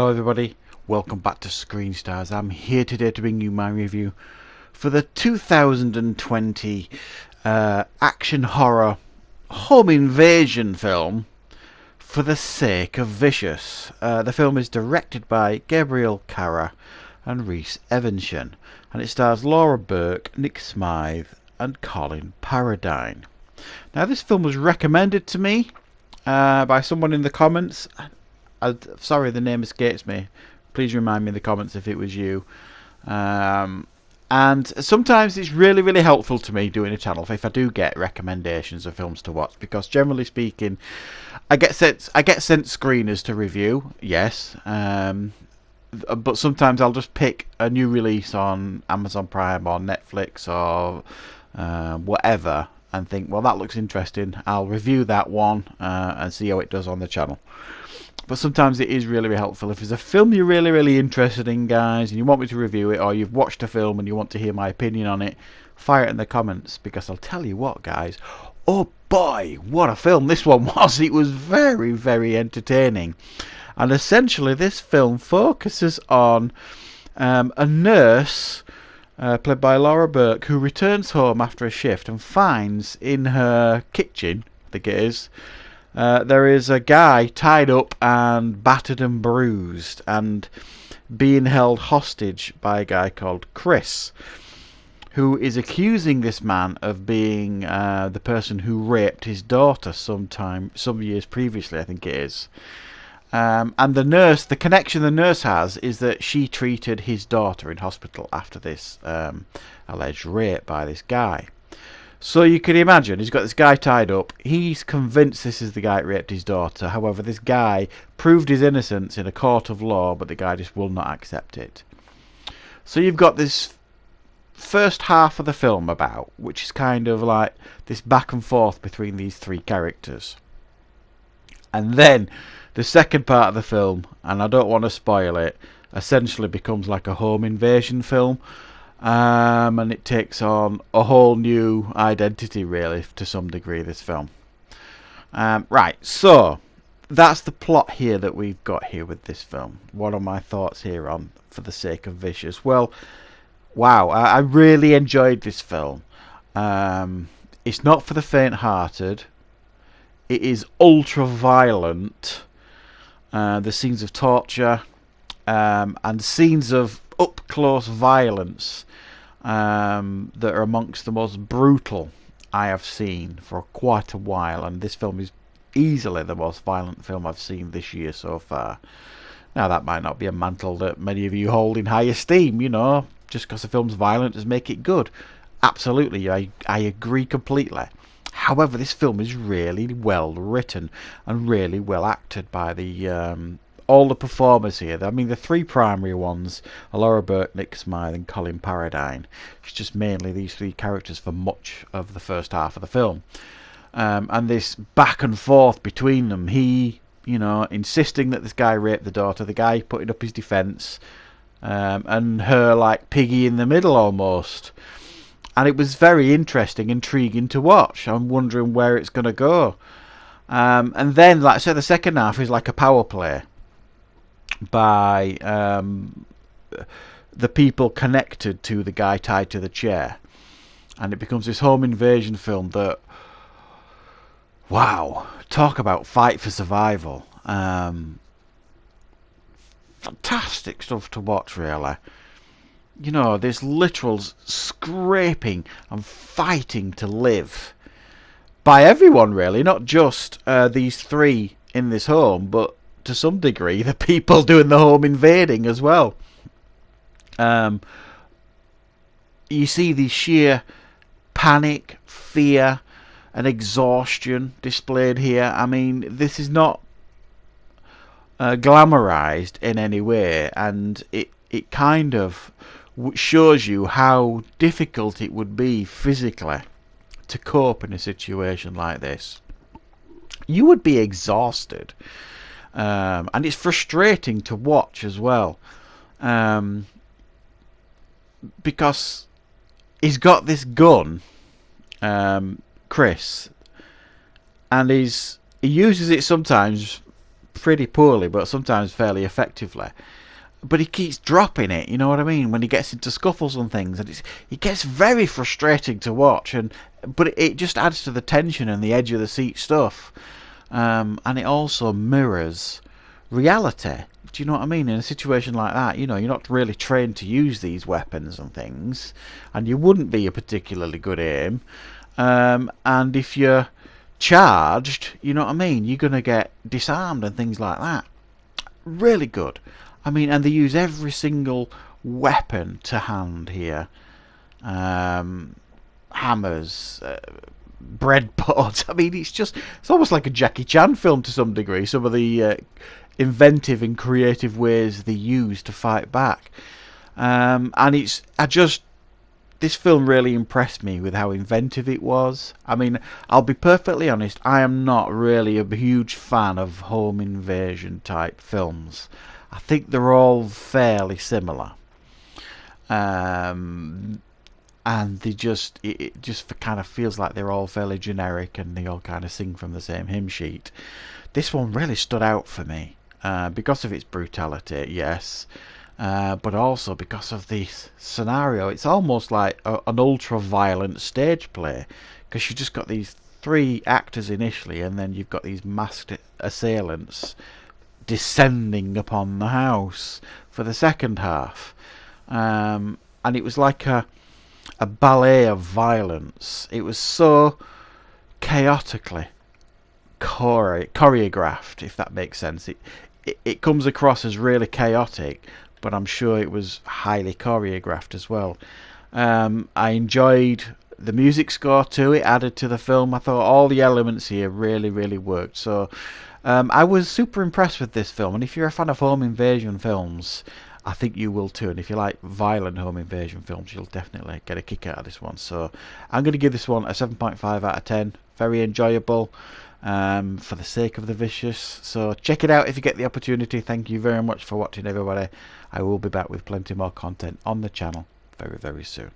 Hello everybody, welcome back to Screen Stars. I'm here today to bring you my review for the 2020 action horror home invasion film For the Sake of Vicious. The film is directed by Gabriel Kara and Rhys Evanson, and it stars Laura Burke, Nick Smythe and Colin Paradine. Now this film was recommended to me by someone in the comments. Sorry, the name escapes me. Please remind me in the comments if it was you. And sometimes it's really helpful to me doing a channel if I do get recommendations of films to watch, because generally speaking, I get sent screeners to review. Yes, but sometimes I'll just pick a new release on Amazon Prime or Netflix or whatever, and think, well, that looks interesting. I'll review that one and see how it does on the channel. But sometimes it is really helpful. If there's a film you're really interested in, guys, and you want me to review it, or you've watched a film and you want to hear my opinion on it, fire it in the comments, because I'll tell you what, guys, oh boy, what a film this one was. It was very entertaining. And essentially this film focuses on a nurse played by Laura Burke, who returns home after a shift and finds in her kitchen, I think it is, there is a guy tied up and battered and bruised and being held hostage by a guy called Chris, who is accusing this man of being the person who raped his daughter some years previously, I think it is. And the connection the nurse has is that she treated his daughter in hospital after this alleged rape by this guy. So you can imagine, he's got this guy tied up. He's convinced this is the guy that raped his daughter. However, this guy proved his innocence in a court of law, but the guy just will not accept it. So you've got this first half of the film which is kind of like this back and forth between these three characters. And then the second part of the film, and I don't want to spoil it, essentially becomes like a home invasion film. And it takes on a whole new identity, really, to some degree, this film. Right, so that's the plot here that we've got here with this film. What are my thoughts here on For the Sake of Vicious? Well, wow, I really enjoyed this film. It's not for the faint-hearted. It is ultra-violent. The scenes of torture and scenes of up-close violence that are amongst the most brutal I have seen for quite a while, and this film is easily the most violent film I've seen this year so far. Now, that might not be a mantle that many of you hold in high esteem, you know, just because the film's violent does make it good. Absolutely, I agree completely. However, this film is really well written and really well acted by all the performers here. I mean, the three primary ones are Laura Burke, Nick Smythe and Colin Paradine. It's just mainly these three characters for much of the first half of the film. And this back and forth between them. He, insisting that this guy raped the daughter, the guy putting up his defence, and her like piggy in the middle almost. And it was very interesting, intriguing to watch. I'm wondering where it's going to go. And then, like I said, the second half is like a power play by the people connected to the guy tied to the chair, and it becomes this home invasion film that, wow, talk about fight for survival. Fantastic stuff to watch, really. You know, there's literal scraping and fighting to live by everyone, really, not just these three in this home, but to some degree the people doing the home invading as well. You see the sheer panic, fear and exhaustion displayed here. I mean, this is not glamorized in any way, and it kind of shows you how difficult it would be physically to cope in a situation like this. You would be exhausted. And it's frustrating to watch as well, because he's got this gun, Chris, and he uses it sometimes pretty poorly, but sometimes fairly effectively. But he keeps dropping it, you know what I mean, when he gets into scuffles and things, and it gets very frustrating to watch. But it just adds to the tension and the edge of the seat stuff, and it also mirrors reality. Do you know what I mean? In a situation like that, you know, you're not really trained to use these weapons and things, and you wouldn't be a particularly good aim. And if you're charged, you know what I mean, you're gonna get disarmed and things like that. Really good. I mean, and they use every single weapon to hand here. Hammers, breadboards. I mean, it's almost like a Jackie Chan film to some degree. Some of the inventive and creative ways they use to fight back. And this film really impressed me with how inventive it was. I mean, I'll be perfectly honest, I am not really a huge fan of home invasion type films. I think they're all fairly similar. And it just kind of feels like they're all fairly generic and they all kind of sing from the same hymn sheet. This one really stood out for me because of its brutality, yes, but also because of the scenario. It's almost like an ultra-violent stage play, because you've just got these three actors initially, and then you've got these masked assailants descending upon the house for the second half. And it was like a ballet of violence. It was so chaotically choreographed, if that makes sense. It comes across as really chaotic, but I'm sure it was highly choreographed as well. I enjoyed the music score too. It added to the film. I thought all the elements here really, really worked. So I was super impressed with this film. And if you're a fan of home invasion films, I think you will too. And if you like violent home invasion films, you'll definitely get a kick out of this one. So I'm going to give this one a 7.5 out of 10. Very enjoyable. For the sake of the vicious. So check it out if you get the opportunity. Thank you very much for watching, everybody. I will be back with plenty more content on the channel very, very soon.